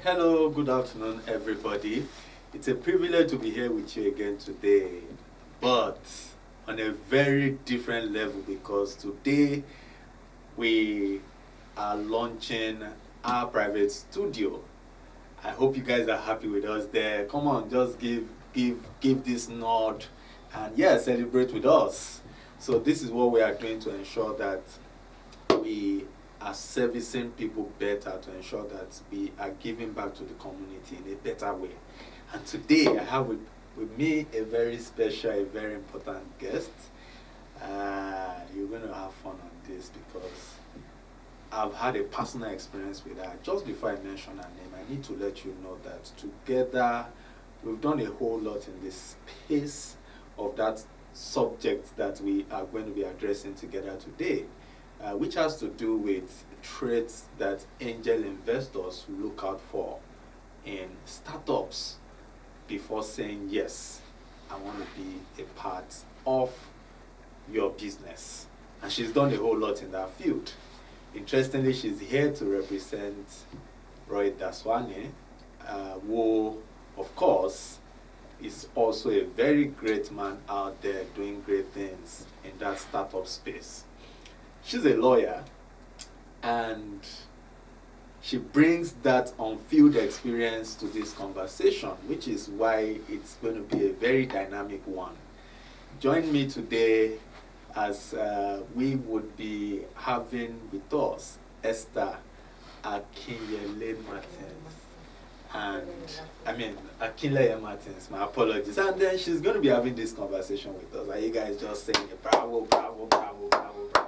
Hello, good afternoon, everybody. It's a privilege to be here with you again today, but on a very different level because today we are launching our private studio. I hope you guys are happy with us there. Come on, just give this nod and yeah, celebrate with us. So this is what we are doing to ensure that we are servicing people better, to ensure that we are giving back to the community in a better way. And today I have with me a very special, a very important guest. You're going to have fun on this because I've had a personal experience with her. Just before I mention her name, I need to let you know that together we've done a whole lot in the space of that subject that we are going to be addressing together today. Which has to do with traits that angel investors look out for in startups before saying, yes, I want to be a part of your business. And she's done a whole lot in that field. Interestingly, she's here to represent Roy Daswane, who, of course, is also a very great man out there doing great things in that startup space. She's a lawyer, and she brings that on-field experience to this conversation, which is why it's going to be a very dynamic one. Join me today as we would be having with us Esther Akinleye-Martins. Akinleye-Martins, my apologies. And then she's going to be having this conversation with us. Are you guys just saying bravo, bravo, bravo, bravo, bravo?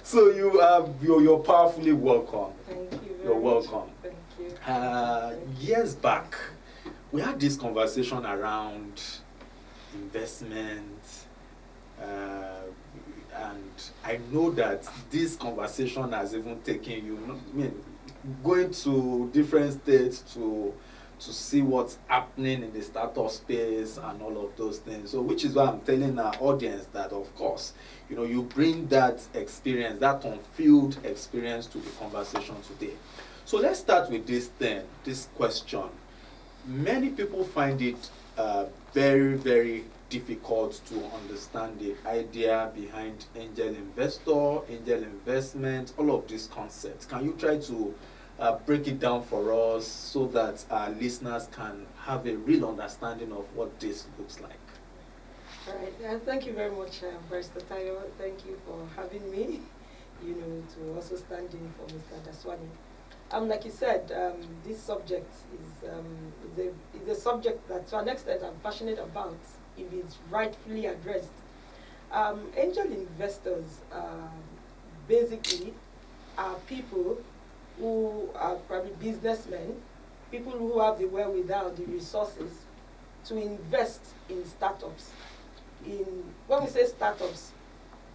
So you're powerfully welcome. Thank you very You're welcome. much. Thank you. Years back, we had this conversation around investment, and I know that this conversation has even taken you, going to different states to see what's happening in the startup space and all of those things. So which is why I'm telling our audience that, of course, you bring that experience, that on-field experience to the conversation today. So let's start with this question. Many people find it very, very difficult to understand the idea behind angel investor, angel investment, all of these concepts. Can you try to break it down for us so that our listeners can have a real understanding of what this looks like? All right. Thank you very much, Barrister Tayo. Thank you for having me, to also stand in for Mr. Daswane. Like you said, this subject is a subject that, to an extent, I'm passionate about if it's rightfully addressed. Angel investors basically are people who are probably businessmen, people who have the wherewithal, the resources to invest in startups. When we say startups,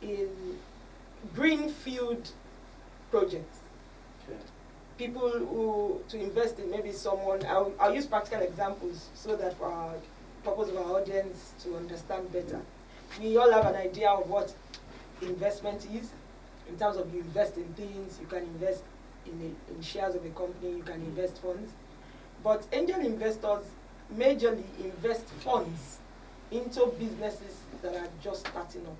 in greenfield projects. Okay. People who to invest in maybe someone. I'll use practical examples so that for our purpose of our audience to understand better. We all have an idea of what investment is in terms of you invest in things, you can invest in shares of a company, you can invest funds. But angel investors majorly invest funds into businesses that are just starting up,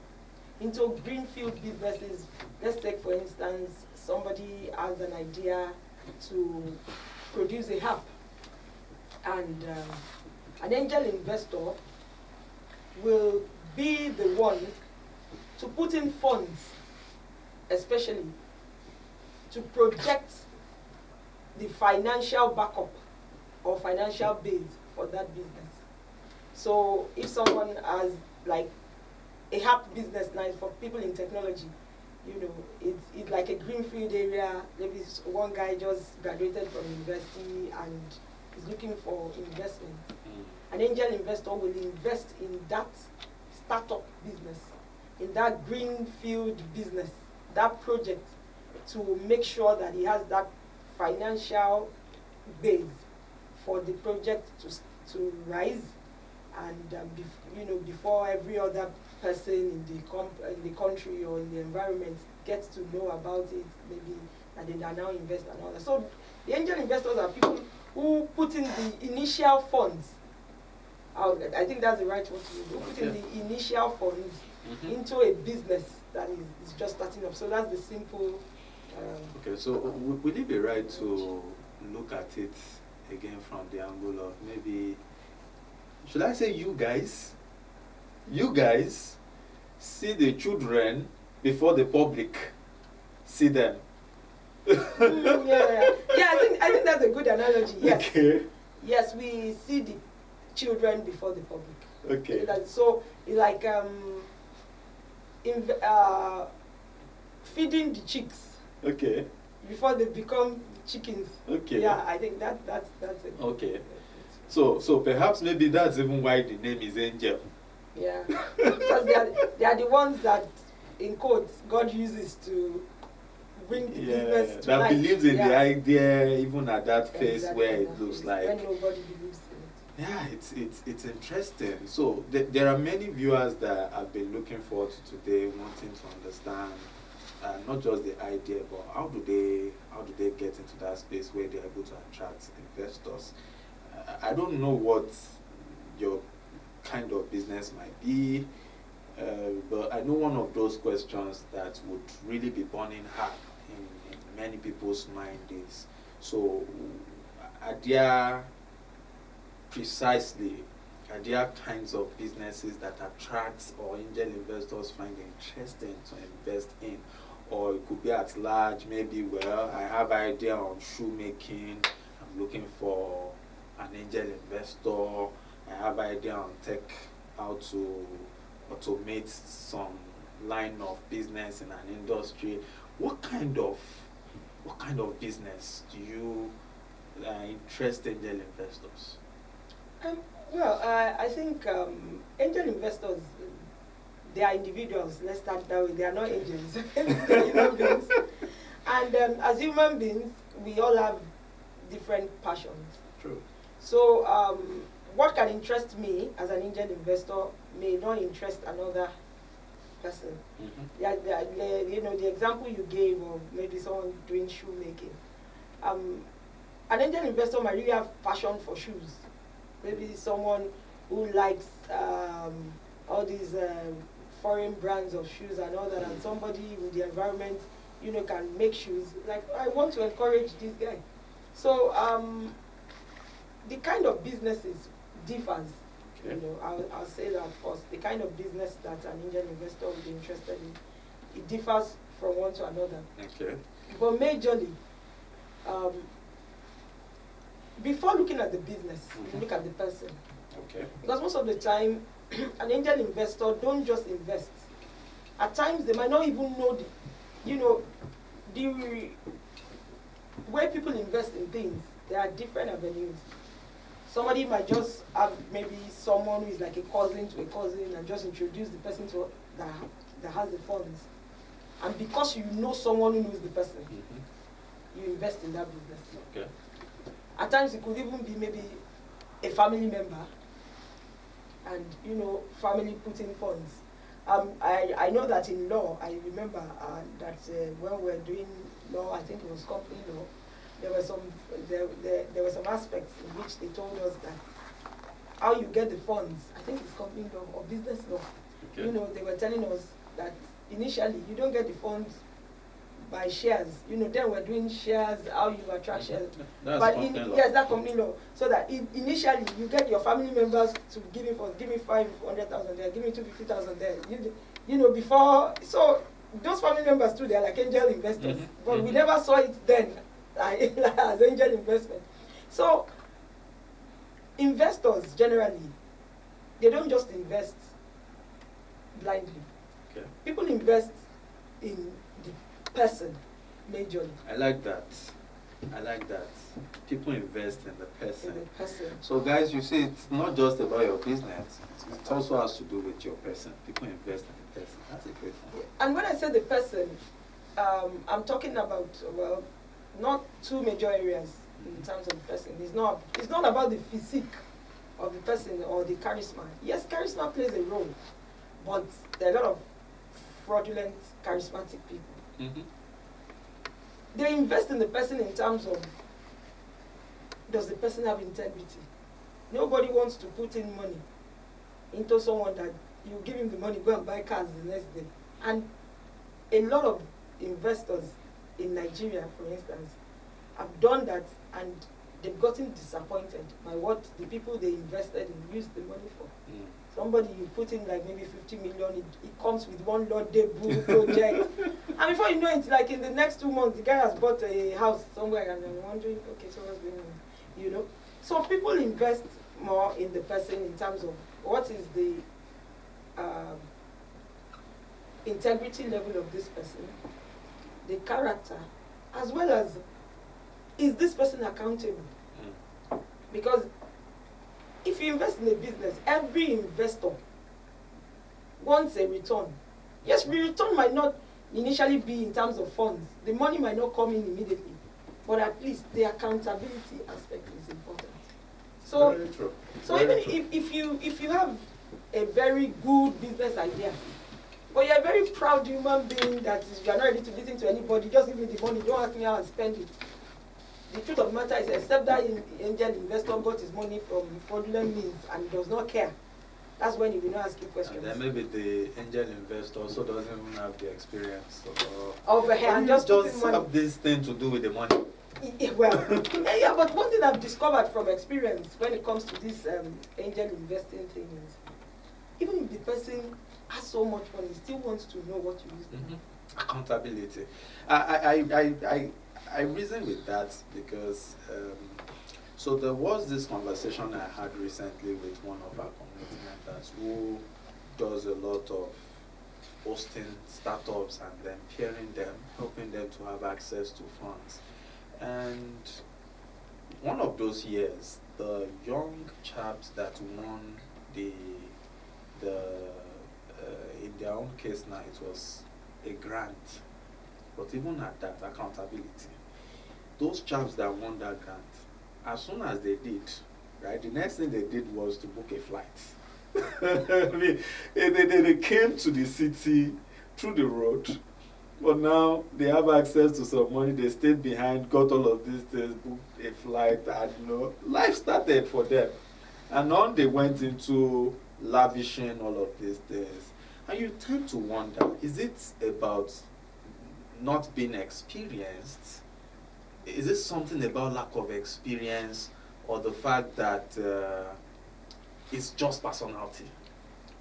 into greenfield businesses. Let's take, for instance, somebody has an idea to produce a app, and an angel investor will be the one to put in funds, especially to project the financial backup or financial base for that business. So if someone has like a app business now for people in technology, it's like a greenfield area. Maybe one guy just graduated from university and is looking for investment. An angel investor will invest in that startup business, in that greenfield business, that project, to make sure that he has that financial base for the project to rise, and before every other person in the country or in the environment gets to know about it, maybe and then they are now invest and all that. So the angel investors are people who put in the initial funds. I think that's the right word to use. Who put in the initial funds into a business that is just starting up. So that's the simple. Okay, so will it be right to look at it again from the angle of maybe, should I say you guys see the children before the public see them? Yeah, I think that's a good analogy. Yes. Okay. Yes, we see the children before the public. Okay. So it's like feeding the chicks. Okay. Before they become chickens. Okay. Yeah, I think that's it. Okay. So perhaps maybe that's even why the name is Angel. Yeah. Because they are the ones that, in quotes, God uses to bring the business to that life. Believes in the idea even at that phase where it looks like when nobody believes in it. Yeah, it's interesting. So there are many viewers that have been looking forward to today, wanting to understand not just the idea, but how do they get into that space where they're able to attract investors. I don't know what your kind of business might be, but I know one of those questions that would really be burning hard in many people's mind is, so are there kinds of businesses that attract or angel investors find interesting to invest in? Or it could be at large, maybe, well, I have an idea on shoemaking, I'm looking for an angel investor, I have an idea on tech, how to automate some line of business in an industry. What kind of business do you interest angel investors? I think angel investors, they are individuals. Let's start that way. They are not angels. They are human beings. And as human beings, we all have different passions. True. So what can interest me as an angel investor may not interest another person. The example you gave of maybe someone doing shoemaking. An angel investor might really have passion for shoes. Maybe someone who likes all these foreign brands of shoes and all that, and somebody with the environment, can make shoes. Like, I want to encourage this guy. So the kind of businesses differs. Okay. I'll say that first. The kind of business that an angel investor would be interested in, it differs from one to another. Okay. But majorly, before looking at the business, you look at the person. Okay. Because most of the time, an angel investor don't just invest. At times, they might not even know the way people invest in things. There are different avenues. Somebody might just have maybe someone who is like a cousin to a cousin and just introduce the person to that has the funds. And because you know someone who knows the person, you invest in that business. Okay. At times it could even be maybe a family member, and family putting funds. I know that in law, I remember that when we were doing law, I think it was company law, there were some aspects in which they told us that how you get the funds. I think it's company law or business law. Okay. They were telling us that initially you don't get the funds by shares. Then we're doing shares, how you attract shares. That's but company law. yes, that company law. So that initially you get your family members to give me funds, give me 500,000 there, give me 250,000 there. Before, so those family members too, they're like angel investors. But we never saw it then as angel investment. So investors generally, they don't just invest blindly. Okay. People invest in the person majorly. I like that. People invest in the person. In the person. So guys, you see, it's not just about your business. It also has to do with your person. People invest in the person. That's a great one. And when I say the person, I'm talking about, not two major areas in terms of the person. It's not about the physique of the person or the charisma. Yes, charisma plays a role, but there are a lot of fraudulent, charismatic people. they invest in the person in terms of, does the person have integrity? Nobody wants to put in money into someone that you give him the money, go and buy cars the next day. And a lot of investors in Nigeria, for instance, have done that, and they've gotten disappointed by what the people they invested in used the money for. Somebody you put in like maybe 50 million, it comes with one Lord Debut project. And before you know it, like in the next 2 months, the guy has bought a house somewhere, and I'm wondering, okay, so what's going on? You know? So people invest more in the person in terms of what is the integrity level of this person, the character, as well as, is this person accountable? Because if you invest in a business, every investor wants a return. Yes, the return might not initially be in terms of funds. The money might not come in immediately. But at least the accountability aspect is important. So, very true. So very even true. if you have a very good business idea, but you're a very proud human being that you are not ready to listen to anybody, just give me the money, don't ask me how I spend it. The truth of the matter is, except that angel investor got his money from fraudulent means and does not care, that's when he will not ask you questions. And then maybe the angel investor also doesn't even have the experience. Over here, and just have this thing to do with the money. Well, yeah, but one thing I've discovered from experience when it comes to this angel investing thing is, even if the person has so much money, he still wants to know what you use the money. Accountability. I reason with that because so there was this conversation I had recently with one of our community members who does a lot of hosting startups and then pairing them, helping them to have access to funds. And one of those years, the young chaps that won in their own case now, it was a grant. But even at that, accountability. Those chaps that won that grant, as soon as they did, right, the next thing they did was to book a flight. I mean, they came to the city through the road, but now they have access to some money. They stayed behind, got all of these things, booked a flight, and life started for them. And on they went into lavishing all of these things. And you tend to wonder, is it about not being experienced? Is it something about lack of experience, or the fact that it's just personality?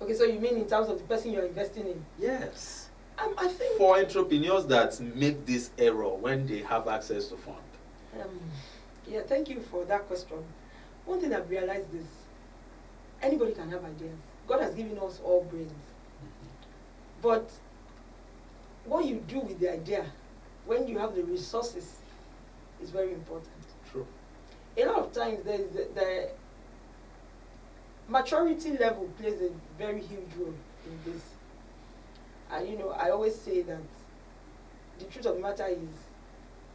Okay, so you mean in terms of the person you're investing in? Yes. I think for entrepreneurs that make this error when they have access to fund. Yeah, thank you for that question. One thing I've realized is anybody can have ideas. God has given us all brains. But what you do with the idea when you have the resources is very important. True. A lot of times the maturity level plays a very huge role in this. And I always say that the truth of the matter is,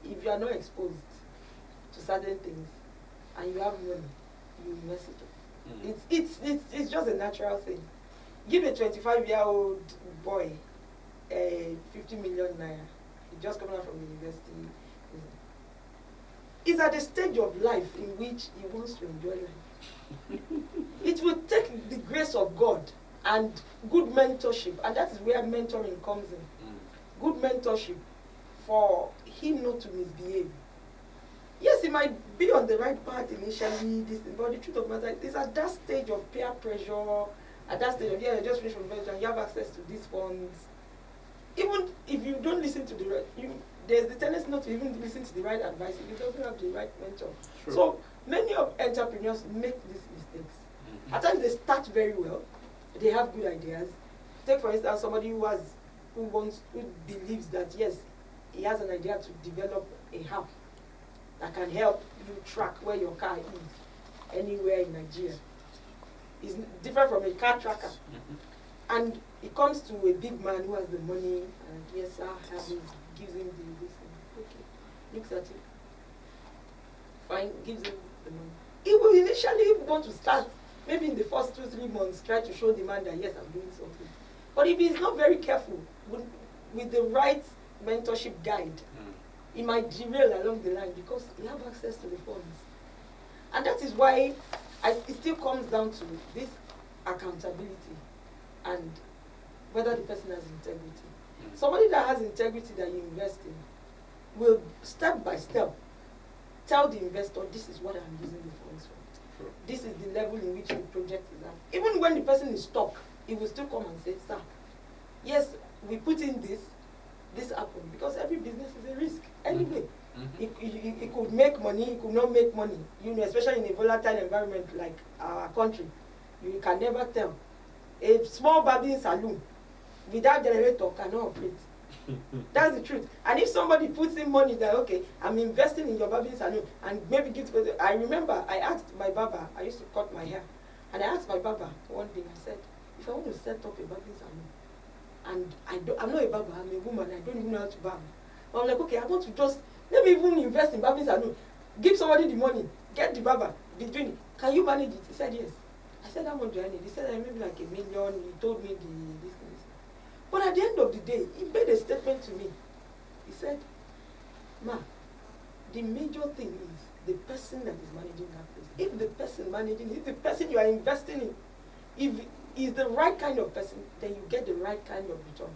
if you are not exposed to certain things and you have money, you mess it up. It's just a natural thing. Give a 25-year-old boy 50 million naira. He just coming out from university. He's at a stage of life in which he wants to enjoy life. It will take the grace of God and good mentorship, and that is where mentoring comes in. Good mentorship for him not to misbehave. Yes, he might be on the right path initially, but the truth of the matter is, at that stage of peer pressure, at that stage of, you just finished from venture, you have access to these funds. Even if you don't listen to the right, there's the tendency not to even listen to the right advice if you don't have the right mentor. Sure. So many of entrepreneurs make these mistakes. At times they start very well, they have good ideas. Take for instance somebody who believes that yes, he has an idea to develop a app that can help you track where your car is anywhere in Nigeria. It's different from a car tracker. And it comes to a big man who has the money, and yes, sir, gives him this. Okay, looks at it. Fine, gives him the money. He will initially want to start, maybe in the first 2-3 months, try to show the man that yes, I'm doing something. But if he's not very careful, with the right mentorship guide, He might derail along the line because he have access to the funds. And that is why it still comes down to this accountability and whether the person has integrity. Somebody that has integrity that you invest in will step by step tell the investor, this is what I'm using the funds for. Sure. This is the level in which your project is at. Even when the person is stuck, he will still come and say, sir, yes, we put in this happened, because every business is a risk anyway. It could make money, it could not make money. Especially in a volatile environment like our country, you can never tell. A small barbing saloon without generator cannot operate. That's the truth. And if somebody puts in money that, okay, I'm investing in your barbing salon and maybe I remember I asked my barber, I used to cut my hair, and I asked my barber one day, I said, if I want to set up a barbing salon, and I'm not a barber, I'm a woman, I don't even know how to barb. But I'm like, okay, I want to let me even invest in barbing salon, give somebody the money, get the barber, be doing it. Can you manage it? He said, yes. I said, how much do I need? He said, maybe like $1 million. He told me this. But at the end of the day, he made a statement to me. He said, ma, the major thing is the person that is managing that place. If the person you are investing in, if is the right kind of person, then you get the right kind of return.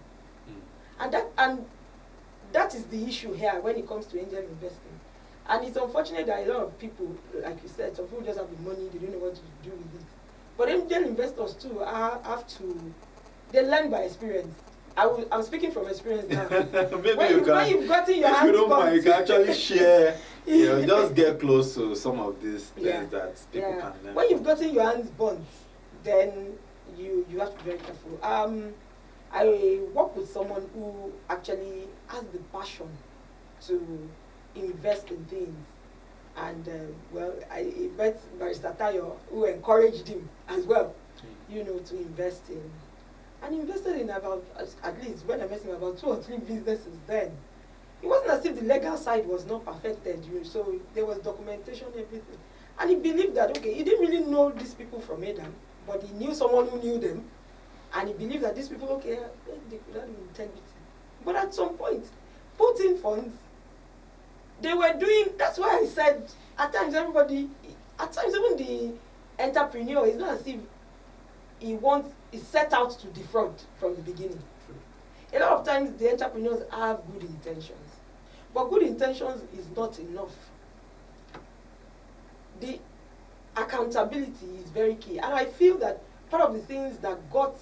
And that is the issue here when it comes to angel investing. And it's unfortunate that a lot of people, like you said, some people just have the money, they don't know what to do with it. But angel investors too they learn by experience. I'm speaking from experience now. When you've gotten your hands, if you don't mind, you can actually share. Just get close to some of these things that people can learn. When you've gotten your hands burnt, then you have to be very careful. I work with someone who actually has the passion to invest in things. And I met Barrister Tayo, who encouraged him as well, to invest in. And invested in about, at least when I met him, about 2 or 3 businesses then. It wasn't as if the legal side was not perfected, so there was documentation, everything. And he believed that, okay, he didn't really know these people from Adam, but he knew someone who knew them, and he believed that these people, okay, they could have integrity. But at some point, put in funds, they were doing, that's why I said, at times even the entrepreneur, it's not as if he set out to defraud from the beginning. True. A lot of times the entrepreneurs have good intentions, but good intentions is not enough. The accountability is very key, and I feel that part of the things that got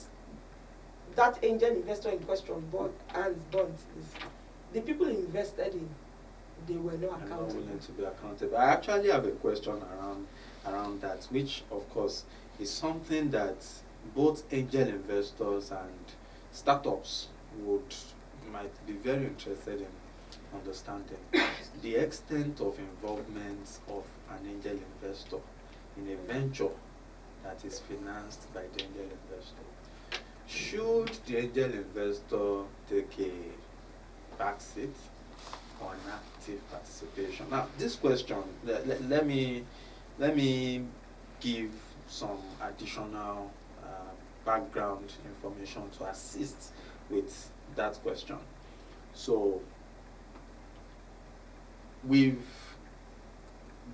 that angel investor in question hands burnt is the people he invested in, they were not accountable. Not willing to be accountable. I actually have a question around that, which of course is something that both angel investors and startups might be very interested in understanding. The extent of involvement of an angel investor in a venture that is financed by the angel investor. Should the angel investor take a backseat or an active participation? Now, this question, let me give some additional background information to assist with that question. So, we've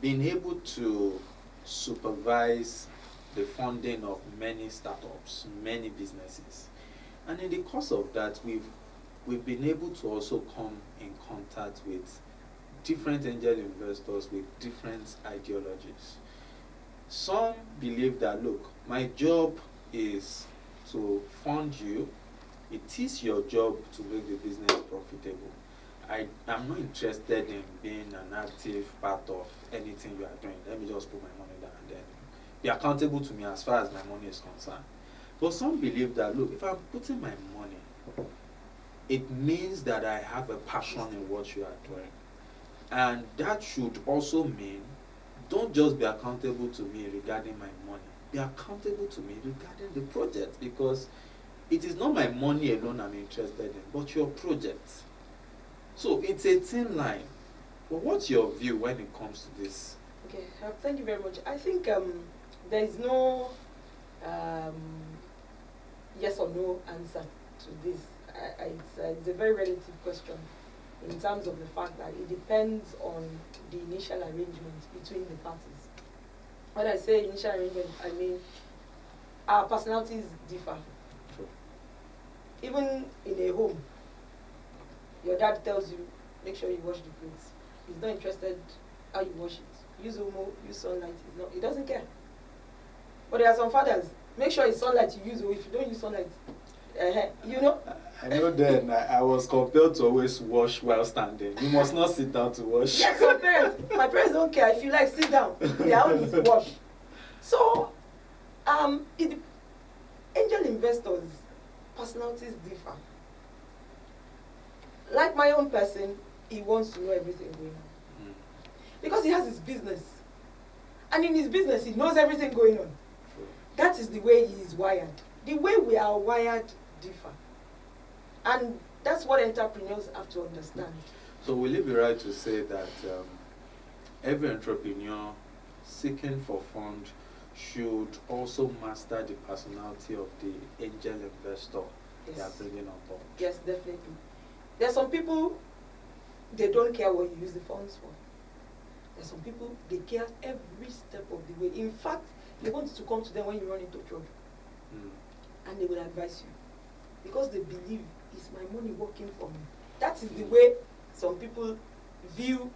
been able to supervise the funding of many startups, many businesses, and in the course of that, we've been able to also come in contact with different angel investors with different ideologies. Some believe that, look, my job is to fund you. It is your job to make the business profitable. I'm not interested in being an active part of anything you are doing. Let me just put my money down and then be accountable to me as far as my money is concerned. But some believe that, look, if I'm putting my money, it means that I have a passion in what you are doing. And that should also mean, don't just be accountable to me regarding my money. Be accountable to me regarding the project, because it is not my money alone I'm interested in, but your project. So it's a thin line. But what's your view when it comes to this? Okay, thank you very much. I think there is no yes or no answer to this. It's a very relative question. in terms of the fact that it depends on the initial arrangement between the parties. When I say initial arrangement, I mean our personalities differ. True. Even in a home, your dad tells you, make sure you wash the plates. He's not interested how you wash it. Use Omo, use sunlight. He doesn't care. But there are some fathers, make sure it's sunlight you use, or if you don't use sunlight, you know. I know then I was compelled to always wash while standing. You must not sit down to wash. Yes, some parents. My parents don't care. If you like, sit down. Their own is wash. So, angel investors' personalities differ. Like my own person, he wants to know everything going on. Because he has his business. And in his business, he knows everything going on. That is the way he is wired. The way we are wired differ. And that's what entrepreneurs have to understand. So will it be right to say that every entrepreneur seeking for funds should also master the personality of the angel investor they are bringing on board? Yes, definitely. There are some people, they don't care what you use the funds for. There are some people, they care every step of the way. In fact, they want you to come to them when you run into trouble. And they will advise you. Because they believe, is my money working for me? That is the way some people view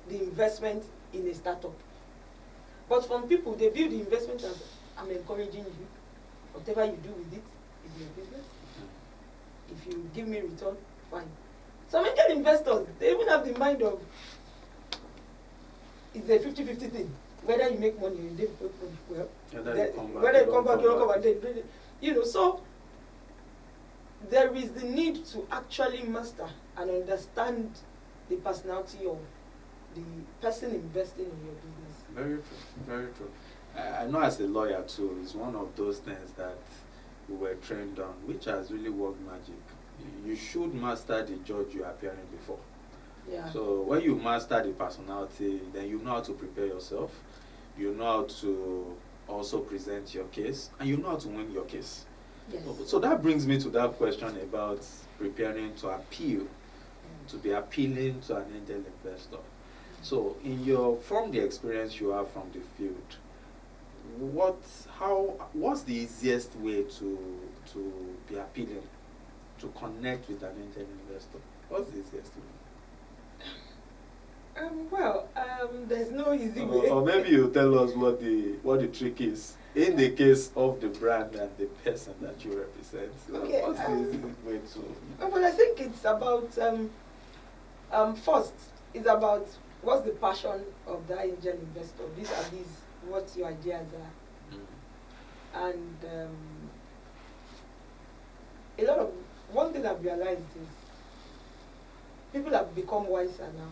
the investment in a startup. But some people, they view the investment as, I'm encouraging you. Whatever you do with it is your business. If you give me return, fine. Some angel investors, they even have the mind of, it's a 50-50 thing. Whether you make money or you don't make money, well, whether you come back, you don't come back, you know, so there is the need to actually master and understand the personality of the person investing in your business. Very true, very true. I know as a lawyer too, it's one of those things that we were trained on, which has really worked magic. You should master the judge you are appearing before. Yeah. So when you master the personality, then you know how to prepare yourself, you know how to also present your case, and you know how to win your case. Yes. So that brings me to that question about preparing to appeal, to be appealing to an angel investor. So from the experience you have from the field, what's the easiest way to be appealing, to connect with an angel investor? What's the easiest way? There's no easy way. Or maybe you tell us what the trick is in the case of the brand and the person that you represent. Okay, what's the easy way to? Well, I think it's about first, it's about what's the passion of the angel investor. These what your ideas are, and one thing I've realized is people have become wiser now.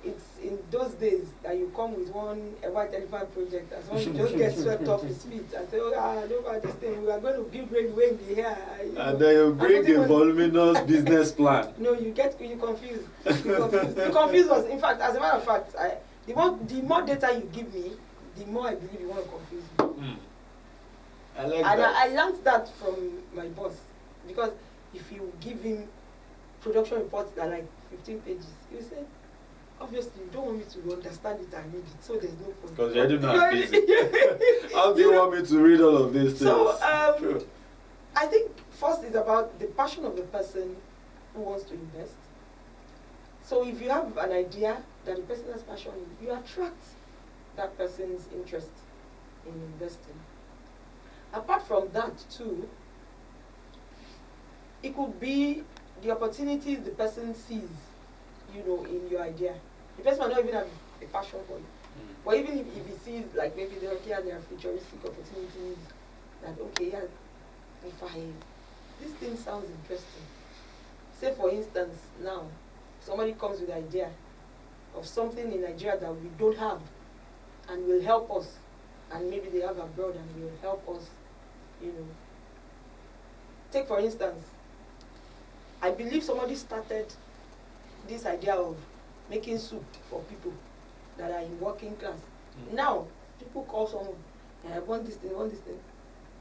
It's in those days that you come with one white elephant project, as long as you just get swept off his feet and say, I don't understand, we are going to build railway in the air. And then you bring a voluminous business plan. No, you confuse. You confuse us. In fact, as a matter of fact, the more data you give me, the more I believe you want to confuse me. I like and that. I learned that from my boss, because if you give him production reports that are like 15 pages, he will say, obviously, you don't want me to understand it and read it, so there's no point. Because you're not busy. How do you want me to read all of these things? So, I think first is about the passion of the person who wants to invest. So if you have an idea that the person has passion in, you attract that person's interest in investing. Apart from that too, it could be the opportunities the person sees, in your idea. The person might not even have a passion for it. But even if he sees, like maybe there are futuristic opportunities, that this thing sounds interesting. Say for instance, now, somebody comes with an idea of something in Nigeria that we don't have and will help us, and maybe they have abroad and will help us, Take for instance, I believe somebody started this idea of making soup for people that are in working class. Now, people call someone, I want this thing,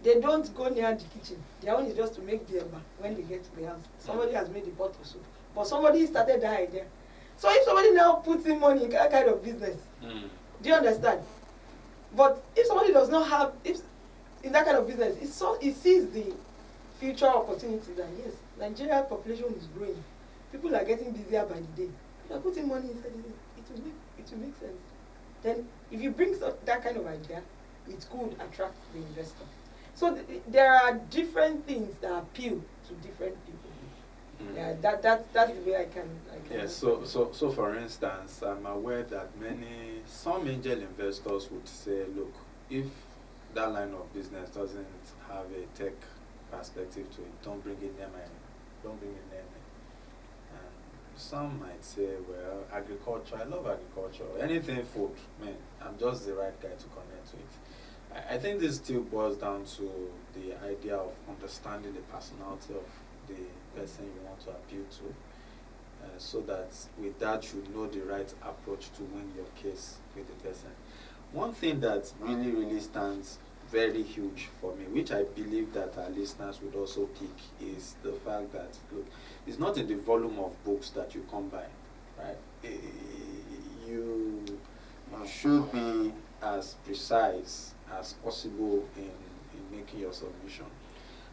They don't go near the kitchen. Their own is just to make the eba when they get to the house. Somebody has made the pot of soup. but somebody started that idea. So if somebody now puts in money in that kind of business, do you understand? But if somebody does not have, if in that kind of business, it sees the future opportunities, and yes, Nigeria population is growing. People are getting busier by the day. If you are putting money inside it will make sense. Then if you bring that kind of idea, it could attract the investor. So there are different things that appeal to different people. Yeah, that's the way I can. Yeah. So for instance, I'm aware that some angel investors would say, look, if that line of business doesn't have a tech perspective to it, don't bring in them. Don't bring in them. And some might say, well, agriculture. I love agriculture. Anything food, man. I'm just the right guy to connect to it. I think this still boils down to the idea of understanding the personality of the person you want to appeal to, so that with that you know the right approach to win your case with the person. One thing that really stands very huge for me, which I believe that our listeners would also pick, is the fact that, look, it's not in the volume of books that you come by, right? You should be as precise as possible in making your submission.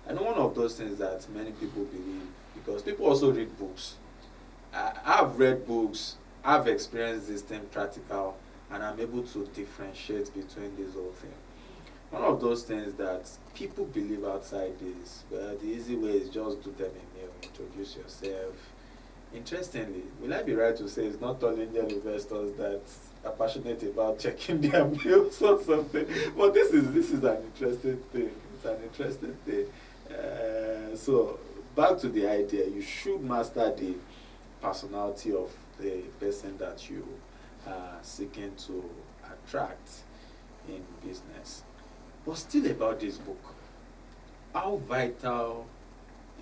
I know one of those things that many people believe, because people also read books. I've read books, I've experienced this thing practical, and I'm able to differentiate between these whole things. One of those things that people believe outside is, well, the easy way is just do them a mail, introduce yourself. Interestingly, will I be right to say it's not all angel investors that are passionate about checking their mails or something? But this is an interesting thing. It's an interesting thing. So back to the idea, you should master the personality of the person that you are seeking to attract in business. But still about this book, how vital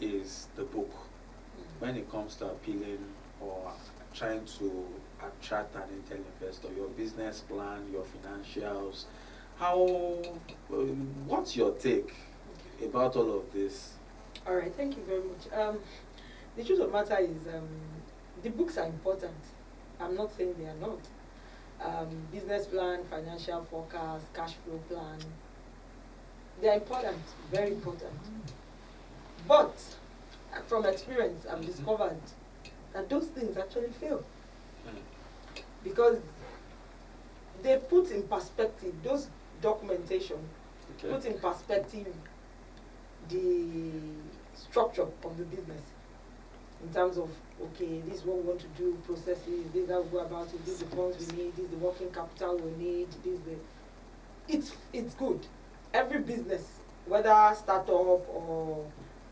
is the book when it comes to appealing or trying to attract an angel investor? Your business plan, your financials, what's your take about all of this? All right, thank you very much. The truth of the matter is, the books are important. I'm not saying they are not. Business plan, financial forecast, cash flow plan, they are important, very important. But from experience, I've discovered that those things actually fail. Because they put in perspective, those documentation put in perspective the structure of the business in terms of, okay, this is what we want to do, processes, this is how we go about it, this is the funds we need, this is the working capital we need, it's good. Every business, whether startup or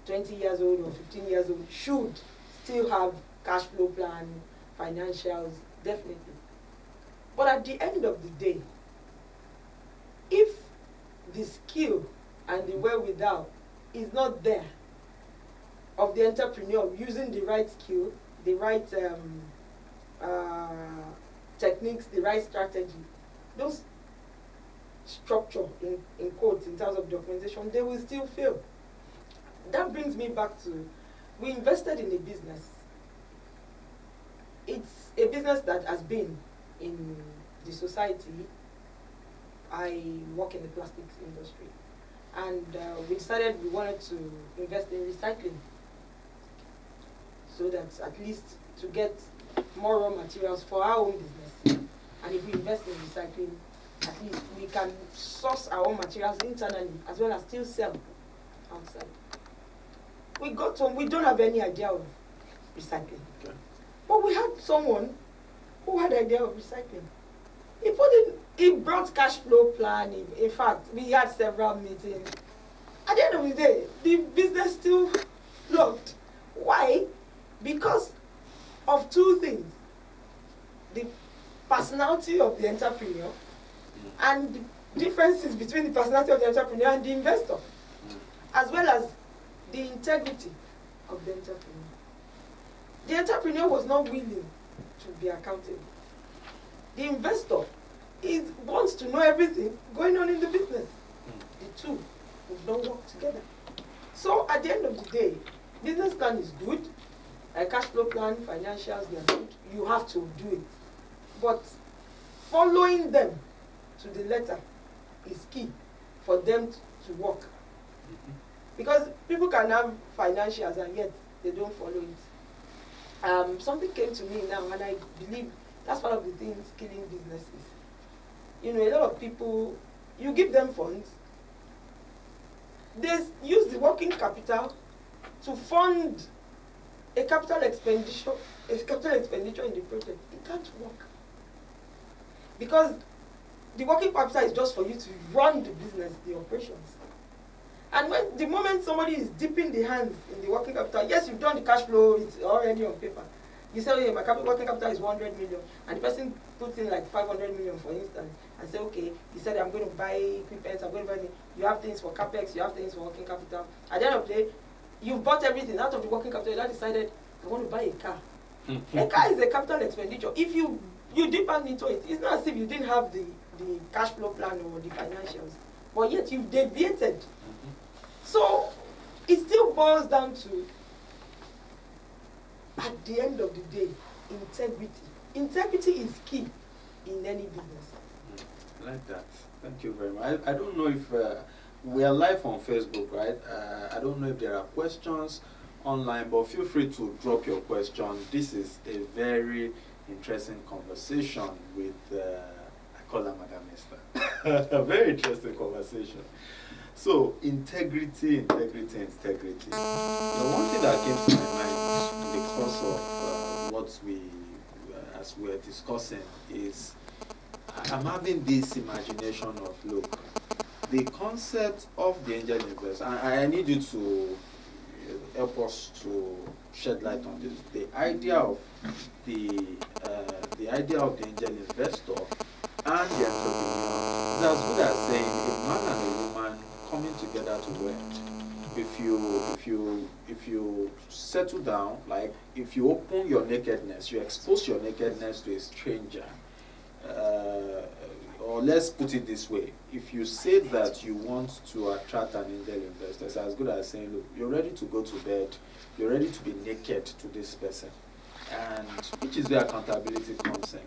20 years old or 15 years old, should still have cash flow plan, financials, definitely. But at the end of the day, if the skill and the wherewithal is not there of the entrepreneur using the right skill, the right techniques, the right strategy, those structure in quotes in terms of documentation, they will still fail. That brings me back to, we invested in a business. It's a business that has been in the society. I work in the plastics industry, and we decided we wanted to invest in recycling, so that at least to get more raw materials for our own business. And if we invest in recycling, at least we can source our own materials internally as well as still sell outside. We don't have any idea of recycling. Okay. But we had someone who had idea of recycling. He brought cash flow plan. In fact, we had several meetings. At the end of the day, the business still flopped. Why? Because of two things: the personality of the entrepreneur and the differences between the personality of the entrepreneur and the investor, as well as the integrity of the entrepreneur. The entrepreneur was not willing to be accountable. The investor wants to know everything going on in the business. The two would not work together. So at the end of the day, business plan is good. cash flow plan, financials, they are good. You have to do it. But following them to the letter is key for them to work. Because people can have financials and yet they don't follow it. Something came to me now, and I believe that's one of the things killing businesses. A lot of people, you give them funds, they use the working capital to fund a capital expenditure in the project. It can't work. Because the working capital is just for you to run the business, the operations. And the moment somebody is dipping the hands in the working capital, yes, you've done the cash flow, it's already on paper. You say, okay, my working capital is 100 million, and the person puts in like 500 million, for instance, and say, okay, he said, I'm going to buy equipment, I'm going to buy the, you have things for capex, you have things for working capital. At the end of the day, you've bought everything out of the working capital. You now decided, I want to buy a car. A car is a capital expenditure. If you dip into it, it's not as if you didn't have the cash flow plan or the financials, but yet you've deviated. So it still boils down to, at the end of the day, integrity. Integrity is key in any business. I like that. Thank you very much. I don't know if we are live on Facebook, right? I don't know if there are questions online, but feel free to drop your question. This is a very interesting conversation with, I call her Madam Esther. A very interesting conversation. So, integrity. The one thing that came to my mind because of what as we're discussing is, I'm having this imagination of, look, the concept of the angel investor, I need you to help us to shed light on this. The idea of the angel investor and the entrepreneur is as good as saying a man and a woman coming together to work. If you settle down, like if you open your nakedness, you expose your nakedness to a stranger, or let's put it this way, if you say that you want to attract an angel investor, it's as good as saying, look, you're ready to go to bed, you're ready to be naked to this person, and which is where accountability comes in.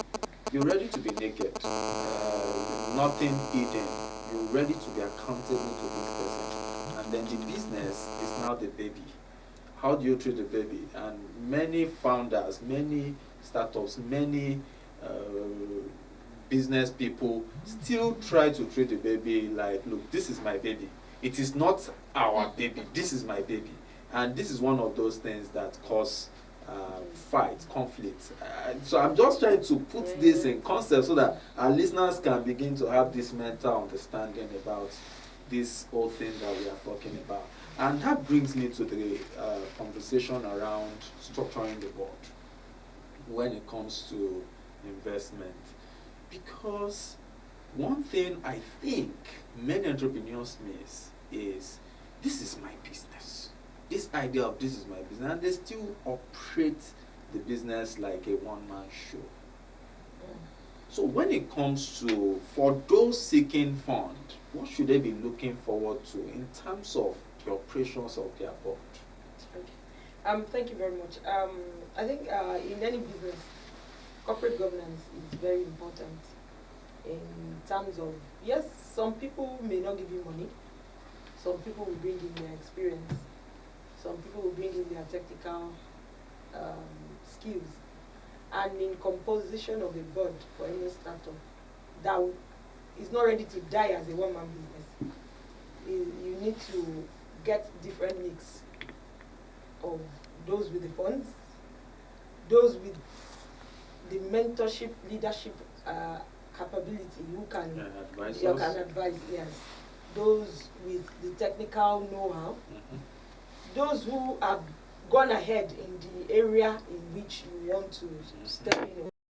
You're ready to be naked, nothing hidden. You're ready to be accountable to this person. And then the business is now the baby. How do you treat the baby? And many founders, many startups, many business people still try to treat the baby like, look, this is my baby. It is not our baby. This is my baby. And this is one of those things that cause fight, conflict. So I'm just trying to put this in concept so that our listeners can begin to have this mental understanding about this whole thing that we are talking about. And that brings me to the conversation around structuring the board when it comes to investment. Because one thing I think many entrepreneurs miss is, this is my business. This idea of this is my business, and they still operate the business like a one-man show. So when it comes to, for those seeking fund, what should they be looking forward to in terms of the operations of their board? Okay. Thank you very much. I think in any business, corporate governance is very important in terms of, yes, some people may not give you money. Some people will bring in their experience. Some people will bring in their technical skills. And in composition of a board for any startup that is not ready to die as a one-man business, you need to get different mix of those with the funds, those with the mentorship, leadership capability, who can advise, yes, those with the technical know-how, those who have gone ahead in the area in which you want to step in